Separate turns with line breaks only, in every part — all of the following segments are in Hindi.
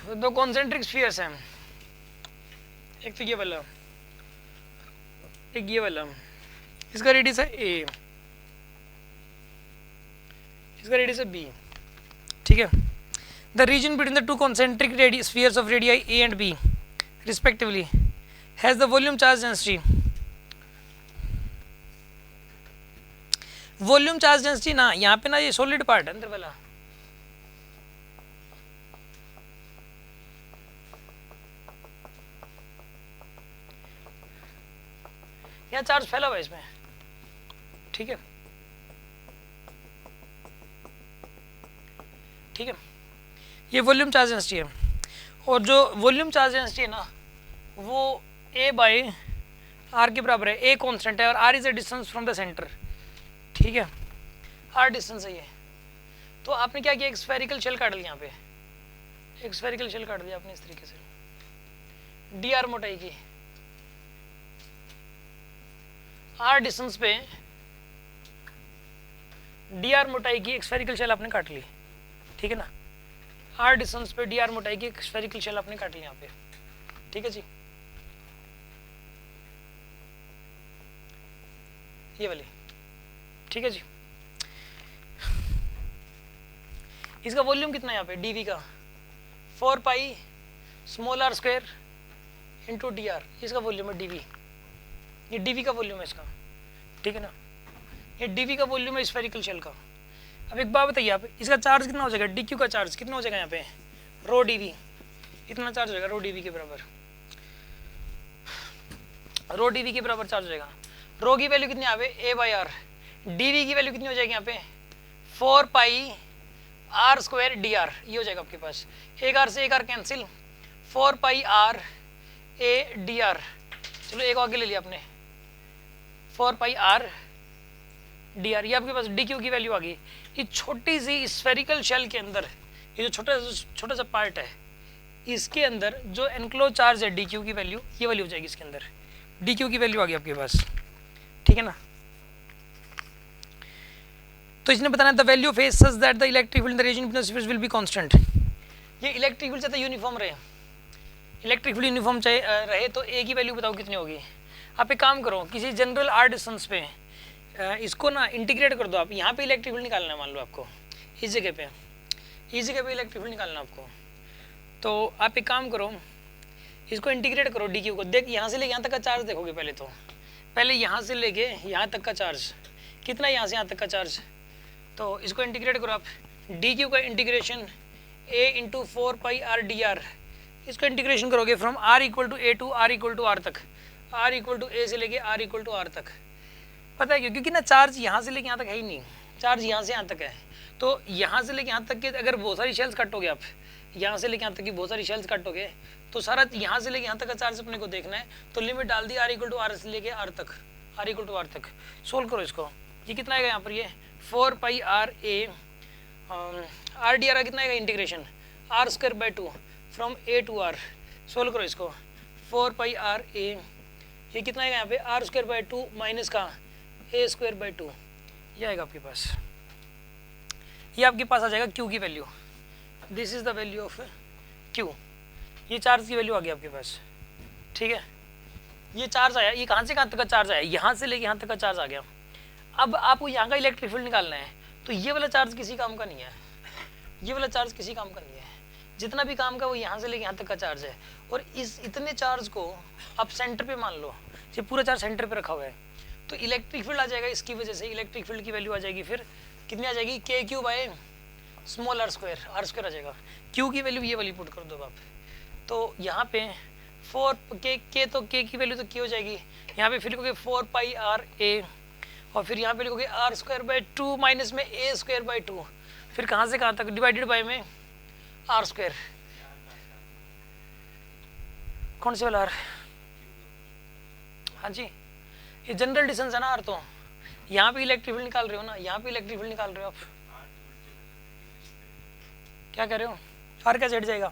दो कॉन्सेंट्रिक स्फीयर्स हैं, एक तो ये वाला, एक ये वाला, इसका रेडियस है ए, इसका रेडियस है बी, ठीक है। The region between the two concentric spheres of radii A and B respectively has the volume charge density, volume charge density ना यहाँ पे ना ये सॉलिड पार्ट है अंदर वाला, यहाँ चार्ज फैला हुआ है इसमें, ठीक है, ठीक है। ये वॉल्यूम चार्ज डेंसिटी है, और जो वॉल्यूम चार्ज डेंसिटी है ना वो ए बाई आर के बराबर है, ए कांस्टेंट है और R is a distance from the centre, ठीक है, आर डिस्टेंस है ये। तो आपने क्या किया, एक स्फेरिकल शेल काट लिया, यहाँ पे एक स्फेरिकल शेल काट दिया आपने इस तरीके से, डी आर मोटाई की, आर डिस्टेंस पे डी आर मोटाई की एक स्फेरिकल शेल आपने काट ली, ठीक है ना, आर डिस्टेंस पे डी आर मोटाई की एक स्फेरिकल शेल आपने काट ली यहाँ पे, ठीक है जी, ये वाली, ठीक है जी। इसका वॉल्यूम कितना है यहाँ पे डीवी का, 4 pi small are square into D R, इसका वॉल्यूम है डीवी, ये डीवी का वॉल्यूम है इसका, ठीक है ना, ये डीवी का वॉल्यूम है स्फेरिकल शेल का। अब एक बात बताइए आप, इसका चार्ज कितना हो जाएगा, डी क्यू का चार्ज कितना हो जाएगा यहाँ पे, रो डीवी, इतना चार्ज हो जाएगा, रो डीवी के बराबर, रो डीवी के बराबर चार्ज हो जाएगा। रो की वैल्यू कितनी यहाँ पे ए बाई आर, डीवी की वैल्यू कितनी हो जाएगी यहाँ पे 4 pi R square D R, ये हो जाएगा आपके पास, एक आर से एक R cancel, 4 pi are A D R, चलो एक आगे ले लिया आपने, 4 पाई आर डी आर, ये आपके पास डी क्यू की वैल्यू आ गई। ये छोटी सी स्फेरिकल शेल के अंदर ये जो छोटा सा पार्ट है, इसके अंदर जो एनक्लोज चार्ज है डी क्यू की वैल्यू ये वाली हो जाएगी, इसके अंदर डी क्यू की वैल्यू आ गई आपके पास, ठीक है ना। तो इसने बताना the value of phase such that the electric field in the region between the spheres will be constant, ये इलेक्ट्रिक फील्ड चाहता है यूनिफॉर्म रहे, इलेक्ट्रिक फील्ड यूनिफॉर्म चाहिए रहे तो ए की वैल्यू बताओ कितनी होगी। आप एक काम करो, किसी जनरल आर डिस्टेंस पे इसको ना इंटीग्रेट कर दो आप, यहाँ पे इलेक्ट्रिक फील्ड निकालना है मान लो आपको, इस जगह पे इलेक्ट्रिक फील्ड निकालना आपको, तो आप एक काम करो, इसको इंटीग्रेट करो डी क्यू को, देख यहाँ से लेके यहाँ तक का चार्ज देखोगे पहले, तो पहले यहाँ से लेके यहाँ तक का चार्ज कितना है, यहाँ से यहाँ तक का चार्ज, तो इसको इंटीग्रेट करो आप, डी क्यू का integration A into 4 pi R D R, इसको इंटीग्रेशन करोगे from R equal to A to R equal to are तक, आर इक्वल टू ए से लेके आर इक्वल टू आर तक। पता है क्यों, क्योंकि ना चार्ज यहाँ से लेके यहाँ तक है ही नहीं, चार्ज यहाँ से यहाँ तक है, तो यहाँ से लेके यहाँ तक के अगर बहुत सारी शेल्स काटोगे आप, यहाँ से लेके यहाँ तक की बहुत सारी शेल्स काटोगे तो सारा यहाँ से लेके यहाँ तक का चार्ज अपने को देखना है, तो लिमिट डाल दी आर इक्वल टू आर से लेके आर तक, आर इक्वल टू आर तक। सोल्व करो इसको, ये कितना आएगा यहाँ पर, ये 4 pi are a r D r कितना आएगा integration r square by 2 from a to r, solve करो इसको, 4 पाई आर ए, ये कितना आएगा यहाँ पे आर स्क्वायर बाई 2 माइनस का ए स्क्वायर बाई 2, ये आएगा आपके पास, ये आपके पास आ जाएगा क्यू की value, this is the value of Q, ये चार्ज की वैल्यू आ गई आपके पास, ठीक है। ये चार्ज आया, ये कहाँ से कहाँ तक का चार्ज आया, यहाँ से लेके यहाँ तक का चार्ज आ गया। अब आपको यहाँ का इलेक्ट्रिक फील्ड निकालना है, तो ये वाला चार्ज किसी काम का नहीं है, ये वाला चार्ज किसी काम का नहीं है, जितना भी काम का वो यहाँ से लेके यहाँ तक का चार्ज है, और इस इतने चार्ज को आप सेंटर पे मान लो, ये पूरा चार्ज सेंटर पे रखा हुआ है, तो इलेक्ट्रिक फील्ड आ जाएगा, इसकी वजह से इलेक्ट्रिक फील्ड की वैल्यू आ जाएगी फिर कितनी आ जाएगी, k q by small are square आ जाएगा, क्यू की वैल्यू ये वाली पुट कर दो आप, तो यहाँ पे 4 के तो के की वैल्यू तो क्या हो जाएगी, यहाँ पे फिर लिखोगे 4 पाई आर ए, और फिर यहाँ पे लिखोगे आर स्क्वायर बाई 2 माइनस में ए स्क्वायर बाई 2, फिर कहाँ से कहाँ तक डिवाइडेड बाई में आर स्क्वायर, कौन से वाला आर, हाँ जी ये जनरल डिस्टेंस है ना आर, तो यहाँ पे इलेक्ट्रिक फील्ड निकाल रहे हो ना, यहाँ पे इलेक्ट्रिक फील्ड निकाल रहे हो आप, क्या कह रहे हो, आर कैसे हट जाएगा,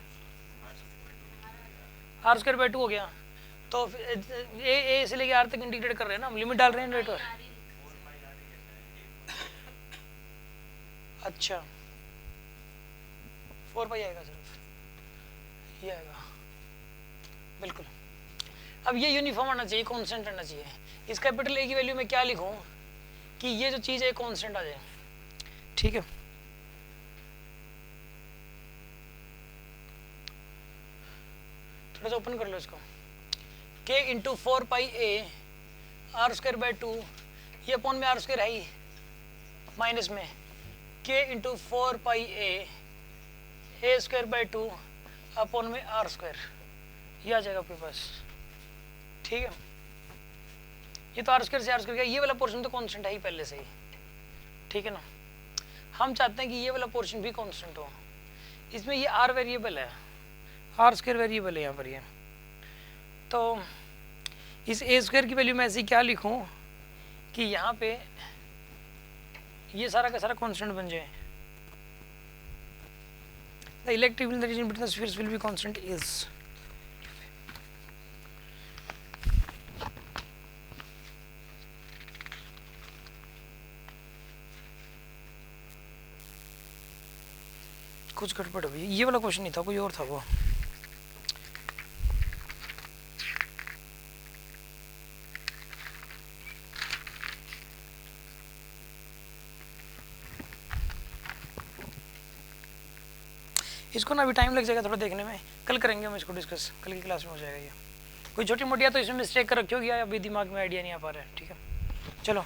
आर स्क्वायर बाई 2 हो गया, तो ए से लेके आर तक इंटीग्रेट कर रहे हैं ना, लिमिट डाल रहे हैं रेट पर, अच्छा 4 पाई आएगा सिर्फ, ये आएगा बिल्कुल। अब ये यूनिफॉर्म आना चाहिए, कांस्टेंट आना चाहिए। इस कैपिटल ए की वैल्यू में क्या लिखूं कि ये जो चीज़ है कांस्टेंट आ जाए, ठीक है। थोड़ा सा ओपन कर लो इसको। k into 4 pi A R square by 2, ये अपॉन में आर स्क्वायर है ही, माइनस में k into 4 pi A square by 2 upon में आर स्क्वायर, ये आ जाएगा आपके पास, ठीक है। ये तो आर स्क्वायर से आर स्क्वायर, ये वाला पोर्शन तो कांस्टेंट है ही पहले से ही, ठीक है ना। हम चाहते हैं कि ये वाला पोर्शन भी कांस्टेंट हो। इसमें ये आर वेरिएबल है, आर स्क्वायर वेरिएबल है यहाँ पर ये। तो इस ए स्क्वायर की वैल्यू में ऐसी क्या लिखूं कि यहाँ पे ये सारा का सारा कांस्टेंट बन जाए। The electric field in the region between the spheres will be constant is, कुछ गड़बड़ हुई, ये वाला क्वेश्चन नहीं था, कोई और था वो। इसको ना अभी टाइम लग जाएगा थोड़ा देखने में, कल करेंगे हम इसको डिस्कस, कल की क्लास में हो जाएगा ये। कोई छोटी मोटी या तो इसमें मिस्टेक कर रखी होगी या अभी दिमाग में आइडिया नहीं आ पा रहा है, ठीक है। चलो